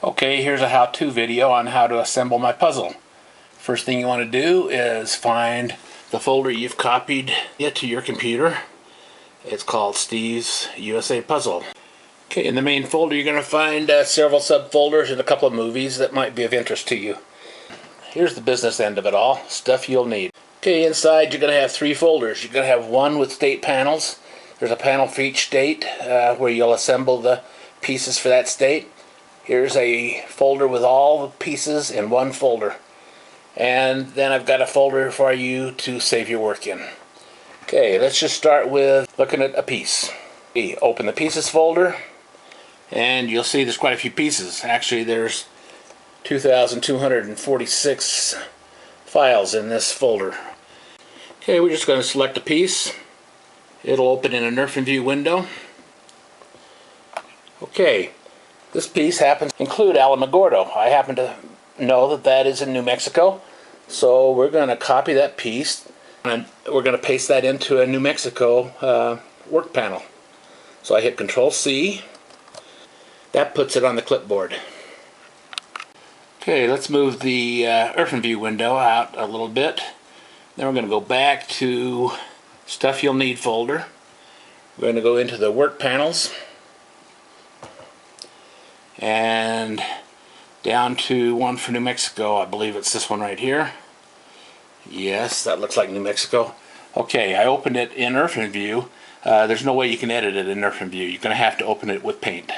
Okay, here's a how-to video on how to assemble my puzzle. First thing you want to do is find the folder you've copied it to your computer. It's called Steve's USA Puzzle. Okay, in the main folder you're going to find several subfolders and a couple of movies that might be of interest to you. Here's the business end of it all, stuff you'll need. Okay, inside you're going to have three folders. You're going to have one with state panels. There's a panel for each state where you'll assemble the pieces for that state. Here's a folder with all the pieces in one folder. And then I've got a folder for you to save your work in. Okay, let's just start with looking at a piece. Okay, open the pieces folder and you'll see there's quite a few pieces. Actually, there's 2,246 files in this folder. Okay, we're just going to select a piece. It'll open in a Nerf and View window. Okay. This piece happens to include Alamogordo. I happen to know that that is in New Mexico, so we're going to copy that piece and we're going to paste that into a New Mexico work panel. So I hit Control C. That puts it on the clipboard. Okay, let's move the Nerf and View window out a little bit. Then we're going to go back to Stuff You'll Need folder. We're going to go into the work panels and down to one for New Mexico. I believe it's this one right here. Yes, that looks like New Mexico. Okay, I opened it in Nerf and View. There's no way you can edit it in Nerf and View. You're going to have to open it with Paint.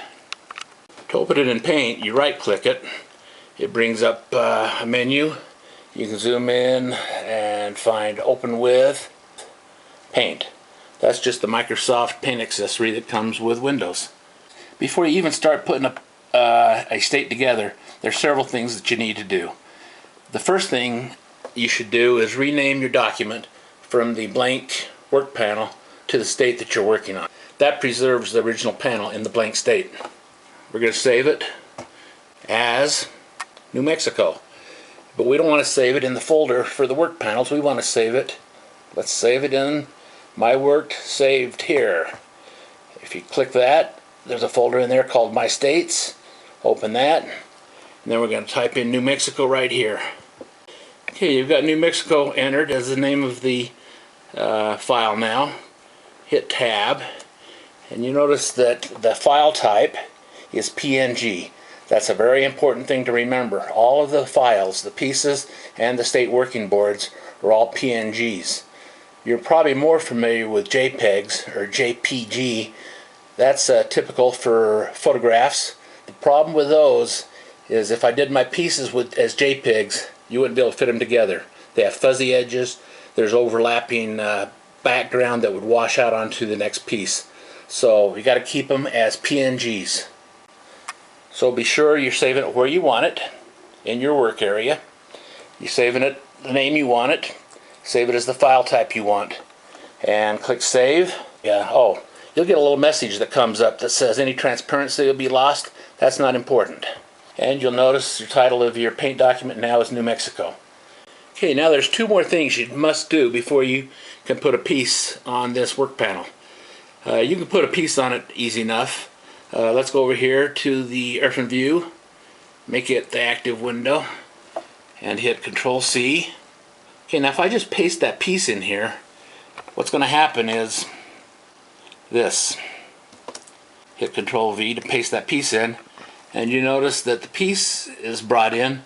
To open it in Paint, you right click it. It brings up a menu. You can zoom in and find Open with Paint. That's just the Microsoft Paint accessory that comes with Windows. Before you even start putting a state together, there's several things that you need to do. The first thing you should do is rename your document from the blank work panel to the state that you're working on. That preserves the original panel in the blank state. We're going to save it as New Mexico, but we don't want to save it in the folder for the work panels. We want to save it, let's save it in My Work Saved Here. If you click that, there's a folder in there called My States. Open that, and then we're going to type in New Mexico right here. Okay, you've got New Mexico entered as the name of the file now. Hit Tab, and you notice that the file type is PNG. That's a very important thing to remember. All of the files, the pieces, and the state working boards are all PNGs. You're probably more familiar with JPEGs or JPG. That's typical for photographs. The problem with those is if I did my pieces as JPEGs, you wouldn't be able to fit them together. They have fuzzy edges, there's overlapping background that would wash out onto the next piece. So you got to keep them as PNGs. So be sure you're saving it where you want it, in your work area. You're saving it the name you want it, save it as the file type you want, and click Save. Oh, you'll get a little message that comes up that says any transparency will be lost. That's not important. And you'll notice the title of your Paint document now is New Mexico. Okay, now there's two more things you must do before you can put a piece on this work panel. You can put a piece on it easy enough. Let's go over here to the Nerf and View, make it the active window, and hit Control C. Okay, now if I just paste that piece in here, what's going to happen is this. Hit Control V to paste that piece in, and you notice that the piece is brought in,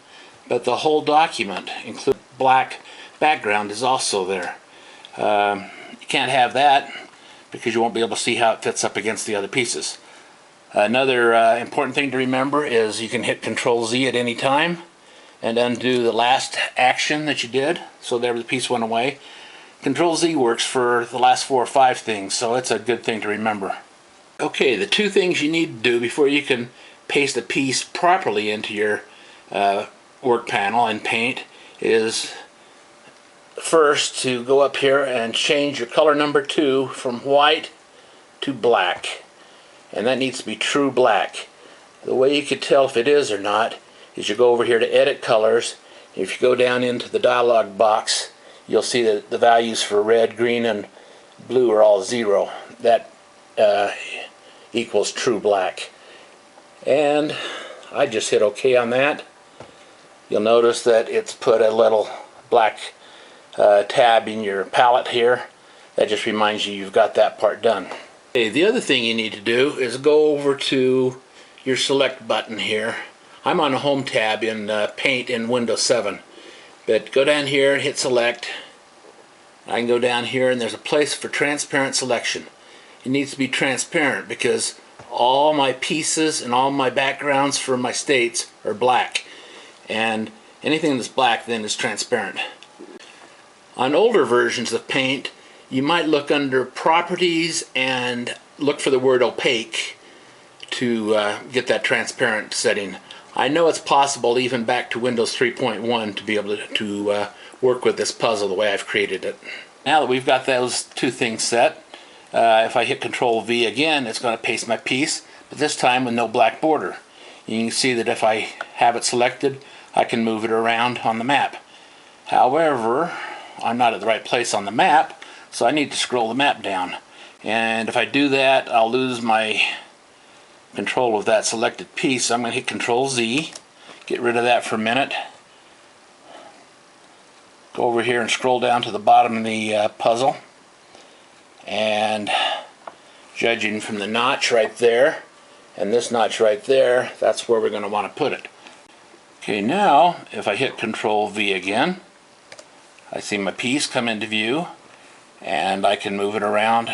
but the whole document, including black background, is also there. You can't have that because you won't be able to see how it fits up against the other pieces. Another important thing to remember is you can hit Control Z at any time and undo the last action that you did, so there the piece went away. Control Z works for the last 4 or 5 things, so it's a good thing to remember. Okay, the two things you need to do before you can paste a piece properly into your work panel in Paint is first to go up here and change your color number 2 from white to black. And that needs to be true black. The way you could tell if it is or not is you go over here to Edit Colors. If you go down into the dialog box, you'll see that the values for red, green, and blue are all 0. That equals true black. And I just hit OK on that. You'll notice that it's put a little black tab in your palette here. That just reminds you you've got that part done. Okay, the other thing you need to do is go over to your select button here. I'm on the home tab in Paint in Windows 7. But go down here and hit select. I can go down here and there's a place for transparent selection. It needs to be transparent because all my pieces and all my backgrounds for my states are black. And anything that's black then is transparent. On older versions of Paint, you might look under Properties and look for the word opaque to get that transparent setting. I know it's possible even back to Windows 3.1 to be able to work with this puzzle the way I've created it. Now that we've got those two things set, if I hit Control V again, it's going to paste my piece, but this time with no black border. You can see that if I have it selected, I can move it around on the map. However, I'm not at the right place on the map, so I need to scroll the map down. And if I do that, I'll lose my control of that selected piece. So I'm going to hit Control Z, get rid of that for a minute. Go over here and scroll down to the bottom of the puzzle. And judging from the notch right there and this notch right there, that's where we're going to want to put it. Okay, now if I hit Control V again, I see my piece come into view, and I can move it around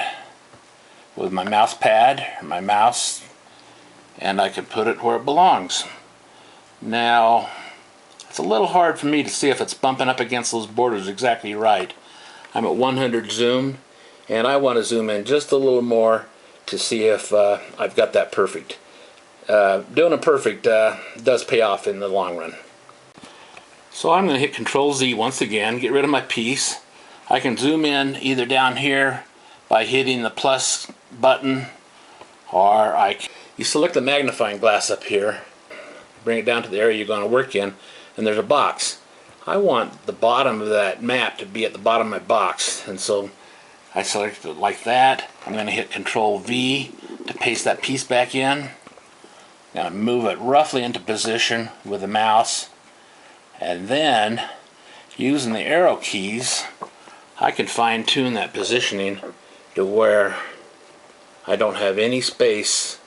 with my mouse pad, my mouse, and I can put it where it belongs. Now, it's a little hard for me to see if it's bumping up against those borders exactly right. I'm at 100 zoom, and I want to zoom in just a little more to see if I've got that perfect. Doing it perfect does pay off in the long run. So I'm going to hit Control Z once again, get rid of my piece. I can zoom in either down here by hitting the plus button, or you select the magnifying glass up here, bring it down to the area you're going to work in, and there's a box. I want the bottom of that map to be at the bottom of my box, and so I select it like that. I'm going to hit Control V to paste that piece back in. I'm going to move it roughly into position with the mouse, and then using the arrow keys I can fine-tune that positioning to where I don't have any space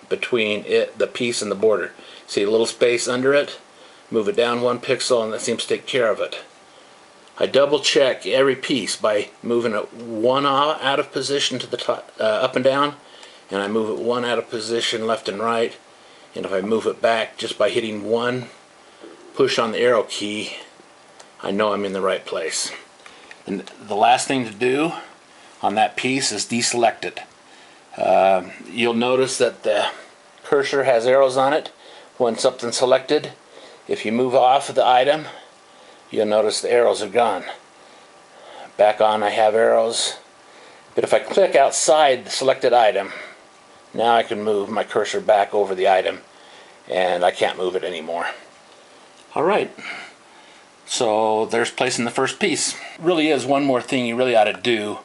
between the piece and the border. See a little space under it? Move it down 1 pixel and that seems to take care of it. I double check every piece by moving it 1 out of position to the top, up and down, and I move it 1 out of position left and right, and if I move it back just by hitting 1 push on the arrow key, I know I'm in the right place. And the last thing to do on that piece is deselect it. You'll notice that the cursor has arrows on it when something's selected. If you move off of the item, you'll notice the arrows are gone. Back on I have arrows, but if I click outside the selected item, now I can move my cursor back over the item and I can't move it anymore. Alright, so there's placing the first piece. Really is one more thing you really ought to do